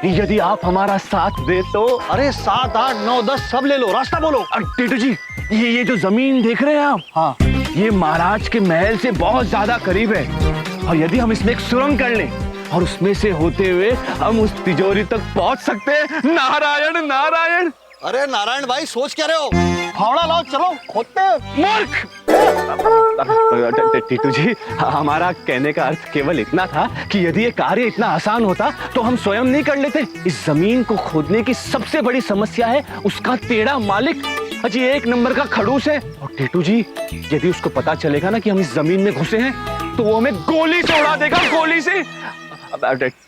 यदि आप हमारा साथ दे तो। अरे 7, 8, 9, 10 सब ले लो, रास्ता बोलो। टीटू जी, ये जो जमीन देख रहे हैं आप, हाँ, ये महाराज के महल से बहुत ज्यादा करीब है, और यदि हम इसमें एक सुरंग कर लें और उसमें से होते हुए हम उस तिजोरी तक पहुंच सकते हैं। नारायण नारायण। अरे नारायण भाई, सोच क्या रहे हो? फावड़ा लाओ, चलो खोदते हैं। मूर्ख। टीटू जी, हमारा कहने का अर्थ केवल इतना था कि यदि ये कार्य इतना आसान होता तो हम स्वयं नहीं कर लेते। इस जमीन को खोदने की सबसे बड़ी समस्या है उसका टेढ़ा मालिक, अजी 1 नंबर का खड़ूस है। और टीटू जी, यदि उसको पता चलेगा ना कि हम इस जमीन में घुसे हैं तो वो हमें गोली से उड़ा देगा, गोली से।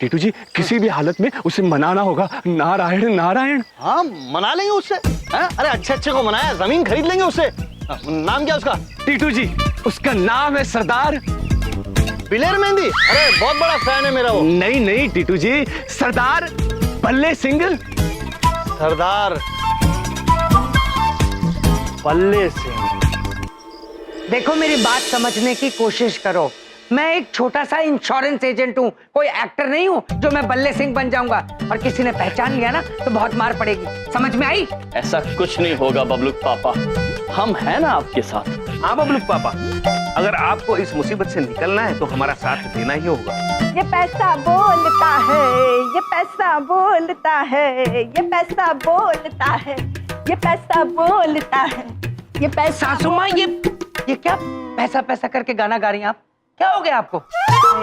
टीटू जी, किसी भी हालत में उसे मनाना होगा। नारायण नारायण। हाँ, मना लेंगे उससे। अरे अच्छे को मनाया, जमीन खरीद लेंगे उससे। नाम क्या उसका? टीटू जी, उसका नाम है सरदार बिलेर मेहंदी। अरे बहुत बड़ा फैन है मेरा वो। नहीं टीटू जी, सरदार बल्ले सिंह। सरदार बल्ले सिंह। देखो, मेरी बात समझने की कोशिश करो। मैं एक छोटा सा इंश्योरेंस एजेंट हूँ, कोई एक्टर नहीं हूँ जो मैं बल्ले सिंह बन जाऊंगा। और किसी ने पहचान लिया ना तो बहुत मार पड़ेगी, समझ में आई? ऐसा कुछ नहीं होगा बबलूक पापा, हम हैं ना आपके साथ। हाँ बबलूक पापा, अगर आपको इस मुसीबत से निकलना है तो हमारा साथ देना ही होगा। ये पैसा बोलता है, ये पैसा बोलता है, ये पैसा बोलता है, ये पैसा बोलता है, ये पैसा। सासू माँ, ये क्या पैसा पैसा करके गाना गा रही हैं आप? क्या हो गया आपको?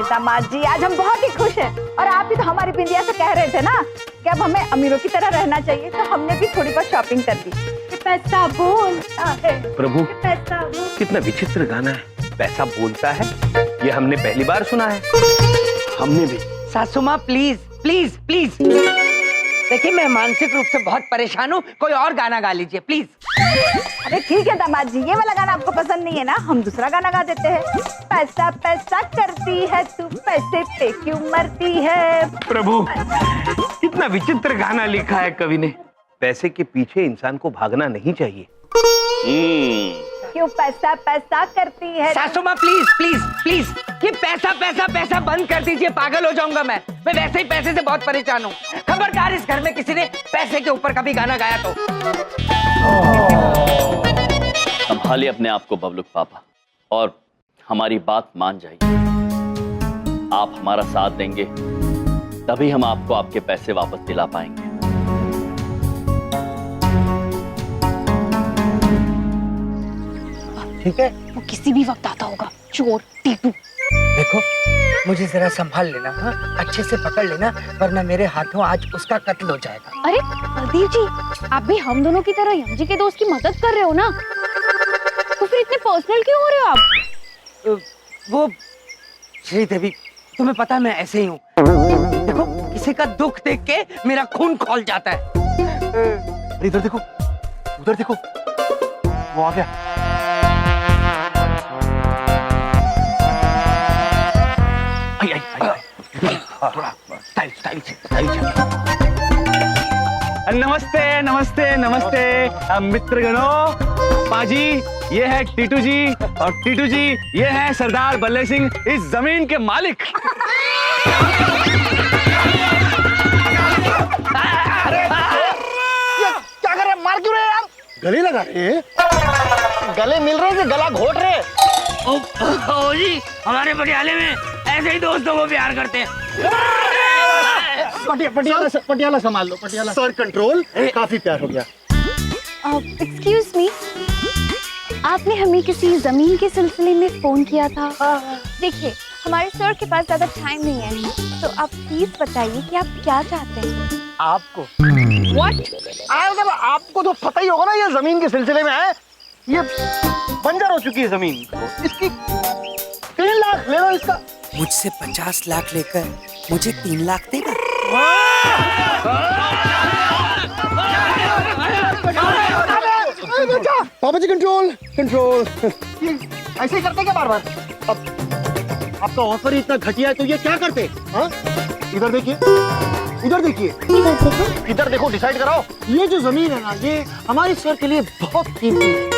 दामाद जी, आज हम बहुत ही खुश हैं, और आप भी तो हमारी बिंदिया से कह रहे थे ना कि अब हमें अमीरों की तरह रहना चाहिए, तो हमने भी थोड़ी बहुत शॉपिंग कर दी। ये पैसा बोलता है। प्रभु, ये पैसा कितना विचित्र गाना है। पैसा बोलता है, ये हमने पहली बार सुना है। हमने भी। सासू माँ, प्लीज प्लीज प्लीज, देखिए मैं मानसिक रूप से बहुत परेशान हूँ, कोई और गाना गा लीजिए प्लीज। अरे ठीक है दामाद जी, ये वाला गाना आपको पसंद नहीं है ना, हम दूसरा गाना गा देते हैं। पैसा पैसा करती है तू, पैसे पे क्यों मरती है। प्रभु, कितना विचित्र गाना लिखा है कवि ने। पैसे के पीछे इंसान को भागना नहीं चाहिए। क्यों पैसा पैसा करती है। सासू माँ, प्लीज प्लीज प्लीज, ये पैसा पैसा पैसा बंद कर दीजिए, पागल हो जाऊंगा मैं वैसे ही पैसे से बहुत परेशान हूँ। खबरदार इस घर में किसी ने पैसे के ऊपर कभी गाना गाया तो। संभालिए अपने आप को बबलूक पापा, और हमारी बात मान जाइए। आप हमारा साथ देंगे तभी हम आपको आपके पैसे वापस दिला पाएंगे। ठीक है, वो किसी भी वक्त आता होगा, चोर टीटू। देखो, मुझे जरा संभाल लेना, हाँ? अच्छे से पकड़ लेना, वरना मेरे हाथों आज उसका कत्ल हो जाएगा। अरे बलदेव जी, आप भी हम दोनों की तरह यम जी के दोस्त की मदद कर रहे हो ना, तो फिर इतने पर्सनल क्यों हो रहे हो आप? वो श्रीदेवी, तुम्हें पता है मैं ऐसे ही हूँ। देखो, किसी का दुख देख के मेरा खून खौल जाता है। इधर देखो, उधर देखो, वो आ गया। नमस्ते नमस्ते नमस्ते मित्रगणों, पाजी ये है टीटू जी, और टीटू जी ये है सरदार बल्ले सिंह, इस जमीन के मालिक। गले लगा रहे हैं? गले मिल रहे हैं, गला घोट रहे हैं। ओ जी, हमारे पटियाले में ऐसे ही दोस्तों को प्यार करते हैं। पटियाला संभाल लो, पटियाला। सर कंट्रोल, काफी प्यार हो गया। एक्सक्यूज मी, आपने हमें किसी जमीन के सिलसिले में फोन किया था। देखिए, हमारे सर के पास ज्यादा टाइम नहीं है, तो आप प्लीज बताइए कि आप क्या चाहते हैं। आपको What? आपको तो पता ही होगा ना, ये जमीन के सिलसिले में है। ये बंजर हो चुकी है जमीन, इसकी 3 लाख ले लो इसका। मुझसे 50 लाख लेकर मुझे 3 लाख देगा। पापा जी कंट्रोल कंट्रोल। ऐसे ही करते क्या बार बार? अब आपका ऑफर ही इतना घटिया है तो ये क्या करते? हाँ, इधर देखिए, इधर देखिए, इधर देखो, डिसाइड कराओ। ये जो जमीन है ना, ये हमारे सर के लिए बहुत कीमती है,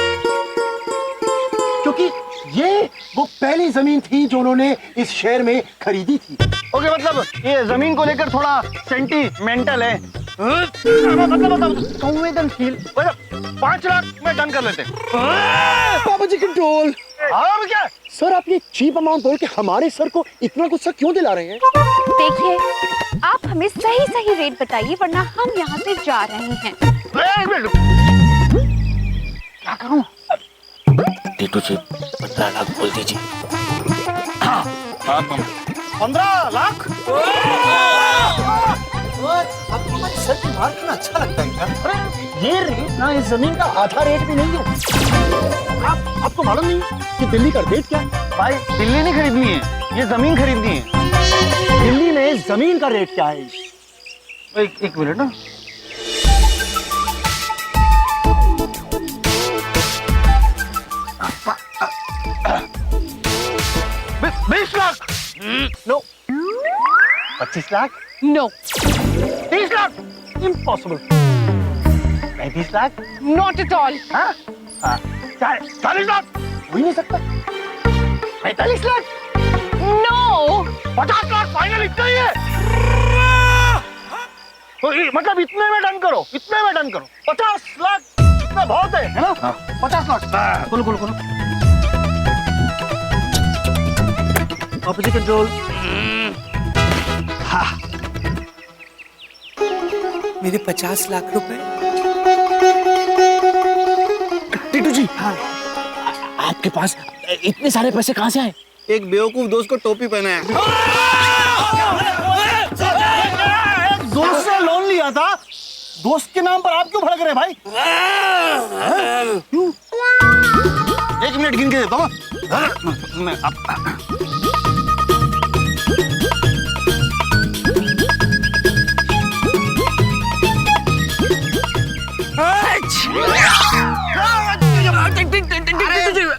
क्योंकि ये वो पहली जमीन थी जो उन्होंने इस शहर में खरीदी थी। ओके, मतलब ये जमीन को लेकर थोड़ा सेंटीमेंटल है, मतलब संवेदनशील। 5 लाख में डन कर लेते। पापा जी कंट्रोल। अब क्या सर, आप ये चीप अमाउंट बोल के हमारे सर को इतना गुस्सा क्यों दिला रहे हैं? देखिए, आप हमें सही सही रेट बताइए, वरना हम यहाँ से जा रहे हैं। क्या करूं? टीटू जी 15 लाख बोल दीजिए। 15 लाख? आपको हमारे सर की बात करना अच्छा लगता है क्या? अरे ये रेट ना इस जमीन का आधा रेट भी नहीं है। आपको मालूम नहीं कि दिल्ली का रेट क्या है? भाई, दिल्ली नहीं खरीदनी है, ये जमीन खरीदनी है। दिल्ली में जमीन का रेट क्या है? एक मिनट ना। $20 lakh? No. 25 lakh? No. 30 lakh? Impossible. 35 lakh? Not at all. 40 lakh? हो ही नहीं सकता। 45 लाख? नो। 50 लाख? फाइनल इतना ही है। तो मतलब इतने में डन करो, इतने में डन करो। 50 लाख इतना बहुत है ना? 50 लाख। खोलो खोलो खोलो। Opposite control. हाँ, मेरे 50 लाख रुपए। टीटू जी, हाँ, आपके पास इतने सारे पैसे कहाँ से आए? एक बेवकूफ दोस्त को टोपी पहना है। दोस्त से लोन लिया था, दोस्त के नाम पर आप क्यों भड़क रहे भाई? क्यों? 1 मिनट गिन के देता हूँ।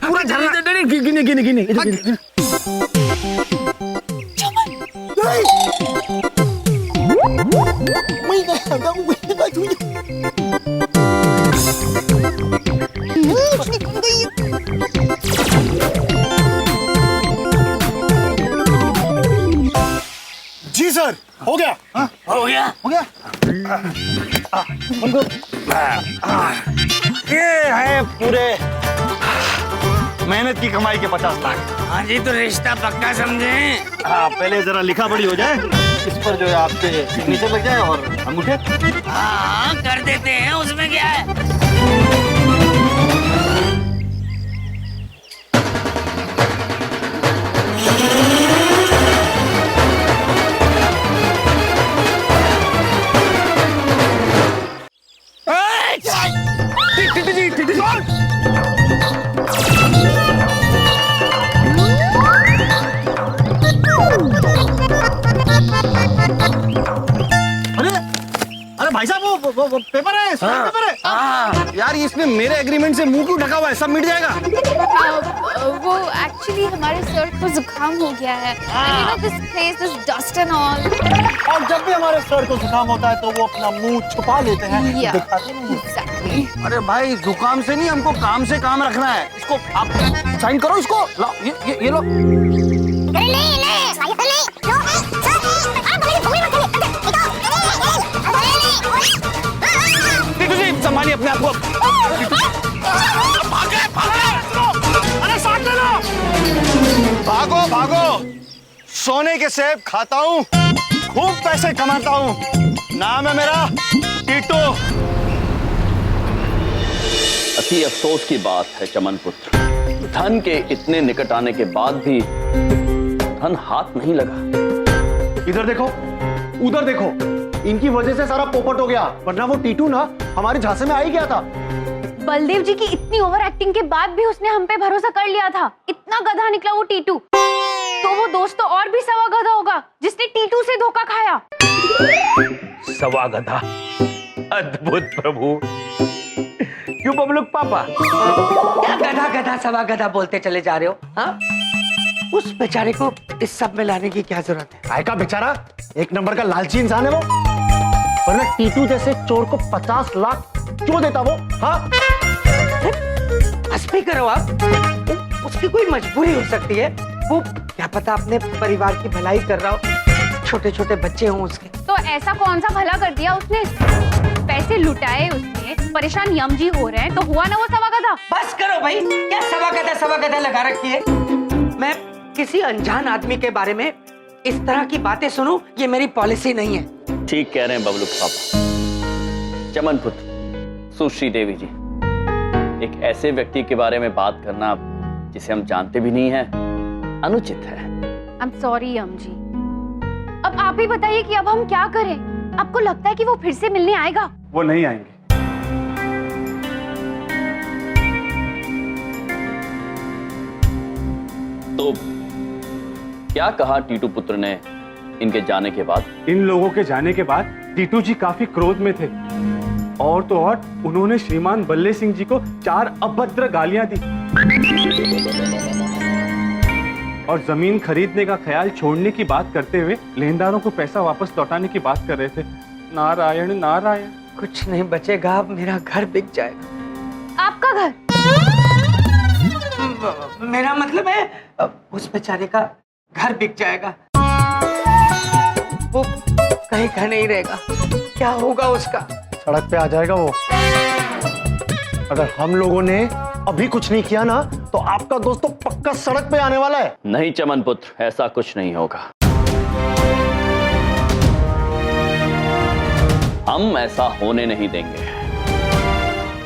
पूरा गिने गिने गिने गिने। जी सर, हो गया। हो गया, हो गया। ये है पूरे मेहनत की कमाई के 50 लाख। हाँ जी, तो रिश्ता पक्का समझे। हाँ, पहले जरा लिखा पढ़ी हो जाए, इस पर जो है आपके सिग्नेचर लग जाए और अंगूठे। हाँ, कर देते हैं, उसमें क्या है। अरे भाई साहब, वो पेपर है, पेपर है। यार, इसमें मेरे एग्रीमेंट से मुंह क्यों ढका हुआ है? सब मिट जाएगा। वो एक्चुअली हमारे सर को जुकाम हो गया है। This place, this dust and all. और जब भी हमारे सर को जुकाम होता है तो वो अपना मुंह छुपा लेते हैं, दिखाते नहीं। Exactly. अरे भाई, जुकाम से नहीं, हमको काम से काम रखना है। इसको आप साइन करो, इसको लो, ये लो। संभालिए अपने आप को। भागो भागो, सोने के सेब खाता हूँ, खूब पैसे कमाता हूँ, नाम है मेरा टीटू। अति अफसोस की बात है चमन पुत्र, धन के इतने निकट आने के बाद भी धन हाथ नहीं लगा। इधर देखो, उधर देखो, इनकी वजह से सारा पोपट हो गया, वरना वो टीटू ना हमारे झांसे में आ ही गया था। बलदेव जी की इतनी ओवर एक्टिंग के बाद भी उसने हम पे भरोसा कर लिया था। इतना गधा निकला वो टीटू, तो वो दोस्त तो और भी सवा गधा होगा जिसने टीटू से धोखा खाया। सवा गधा, अद्भुत प्रभु। क्यों बबलू पापा? क्या गधा गधा सवा गधा बोलते चले जा रहे हो? हाँ, उस बेचारे को इस सब में लाने की क्या जरूरत है? काय का बेचारा एक नंबर का लालची इंसान है वो, वरना टीटू जैसे चोर को 50 लाख क्यों देता वो? हाँ, हंस भी करो आप, उसकी कोई मजबूरी हो सकती है, वो क्या पता अपने परिवार की भलाई कर रहा हो, छोटे छोटे बच्चे हों उसके। तो ऐसा कौन सा भला कर दिया उसने? पैसे लुटाए उसने, परेशान यमजी हो रहे हैं, तो हुआ ना वो सवा गधा। बस करो भाई, क्या सवा गधा लगा रखी है? मैं किसी अनजान आदमी के बारे में इस तरह की बातें सुनूं, ये मेरी पॉलिसी नहीं है। ठीक कह रहे हैं बबलू पापा। चमन पुत्र, सुश्री देवी जी, एक ऐसे व्यक्ति के बारे में बात करना जिसे हम जानते भी नहीं हैं, अनुचित है। I am sorry यमजी। अब आप ही बताइए कि अब हम क्या करें? आपको लगता है कि वो फिर से मिलने आएगा? वो नहीं आएंगे। तो क्या कहा टीटू पुत्र ने इनके जाने के बाद? इन लोगों के जाने के बाद टीटू जी काफी क्रोध में थे, और तो और उन्होंने श्रीमान बल्ले सिंह जी को 4 अभद्र गालियां दी और जमीन खरीदने का ख्याल छोड़ने की बात करते हुए लेनदारों को पैसा वापस लौटाने की बात कर रहे थे। नारायण नारायण। कुछ नहीं बचेगा, अब मेरा घर बिक जाएगा। आपका घर? मेरा मतलब है उस बेचारे का घर बिक जाएगा, वो कहीं घर नहीं रहेगा। क्या होगा उसका? सड़क पे आ जाएगा वो। अगर हम लोगों ने अभी कुछ नहीं किया ना, तो आपका दोस्त तो पक्का सड़क पे आने वाला है। नहीं चमन पुत्र, ऐसा कुछ नहीं होगा। हम ऐसा होने नहीं देंगे।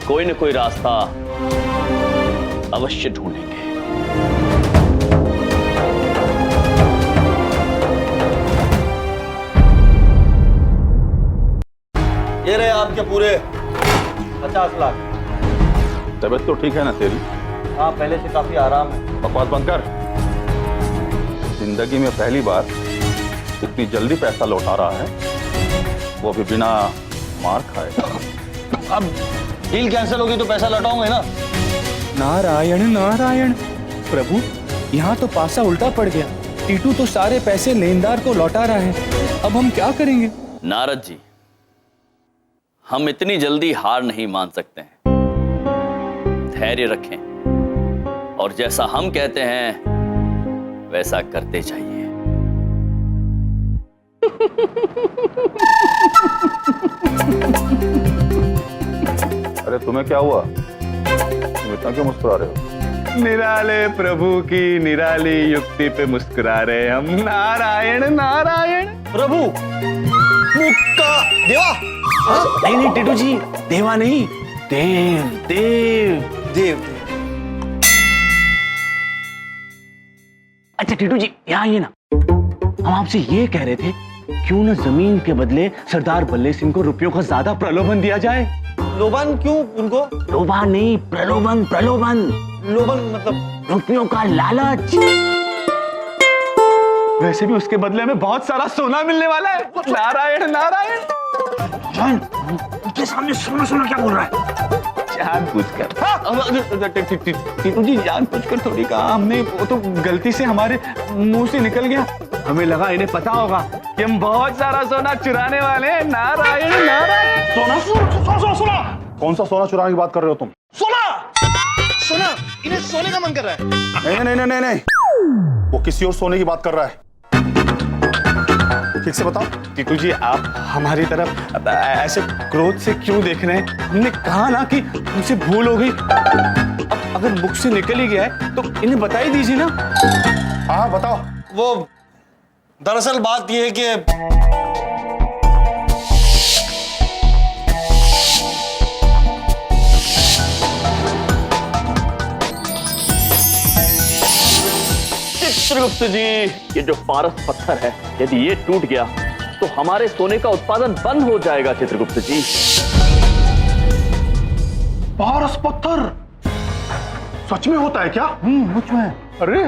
कोई न कोई रास्ता अवश्य ढूंढेंगे। ये रहे आपके पूरे 50 लाख। तबीयत तो ठीक है ना तेरी? हाँ, पहले से काफी आराम है। बकवास बंद कर। जिंदगी में पहली बार इतनी जल्दी पैसा लौटा रहा है, वो भी बिना मार खाए। अब डील कैंसिल होगी तो पैसा लौटाऊंगे ना। नारायण नारायण। प्रभु, यहाँ तो पासा उल्टा पड़ गया। टीटू तो सारे पैसे लेनदार को लौटा रहा है, अब हम क्या करेंगे? नारद जी, हम इतनी जल्दी हार नहीं मान सकते हैं। धैर्य रखें और जैसा हम कहते हैं वैसा करते जाइए। अरे तुम्हें क्या हुआ? तुम इतना क्यों मुस्कुरा रहे हो? निराले प्रभु की निराली युक्ति पे मुस्कुरा रहे हम। नारायण नारायण। प्रभु, मुक्का देवा। नहीं टीटू जी, देवा नहीं, देव देव देव। अच्छा टीटू जी, यहाँ आइए ना। हम आपसे ये कह रहे थे, क्यों ना जमीन के बदले सरदार बल्ले सिंह को रुपयों का ज्यादा प्रलोभन दिया जाए। लोभन क्यों उनको? लोभा नहीं, प्रलोभन प्रलोभन। लोभन मतलब? रुपयों का लालच। वैसे भी उसके बदले में बहुत सारा सोना मिलने वाला है। नारायण नारायण। उनके सामने सोना सोना क्या बोल रहा है? जानबूझकर। टीटू जी, जानबूझकर थोड़ी कहा हमने, वो तो गलती से हमारे मुंह से निकल गया। हमें लगा इन्हें पता होगा कि हम बहुत सारा सोना चुराने वाले हैं। नारायण नारायण। सोना सोना सोना सोना। कौन सा सोना चुराने की बात कर रहे हो तुम? सोना सोना, इन्हें सोने का मन कर रहा है। नहीं नहीं नहीं नहीं, वो किसी और सोने की बात कर रहा है। ठीक से बताओ। टीटू जी, आप हमारी तरफ ऐसे क्रोध से क्यों देख रहे हैं? हमने कहा ना कि हमसे भूल हो गई। अब अगर मुख से निकल ही गया है तो इन्हें बता ही दीजिए ना। हाँ बताओ। वो दरअसल बात ये है कि चित्रगुप्त जी, ये जो पारस पत्थर है, यदि ये टूट गया तो हमारे सोने का उत्पादन बंद हो जाएगा चित्रगुप्त जी। पारस पत्थर सच में होता है क्या? सच में। अरे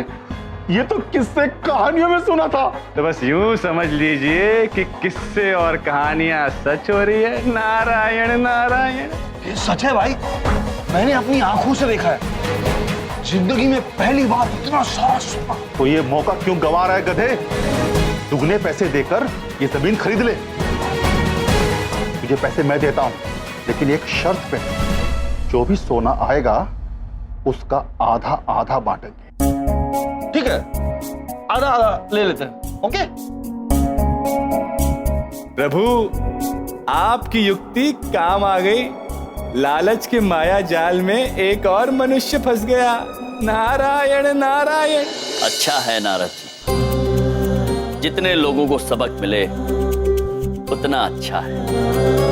ये तो किस्से कहानियों में सुना था। तो बस यूं समझ लीजिए कि किस्से और कहानियां सच हो रही है। नारायण नारायण। ये सच है भाई, मैंने अपनी आंखों से देखा है। जिंदगी में पहली बार इतना सारा सोना। तो ये मौका क्यों गंवा रहा है गधे? दुगने पैसे देकर ये जमीन खरीद ले। तुझे पैसे मैं देता हूं, लेकिन एक शर्त पे, जो भी सोना आएगा उसका आधा आधा बांटेंगे। ठीक है, आधा आधा ले लेते हैं। ओके प्रभु, आपकी युक्ति काम आ गई। लालच के माया जाल में एक और मनुष्य फंस गया। नारायण नारायण। अच्छा है नारद जी, जितने लोगों को सबक मिले उतना अच्छा है।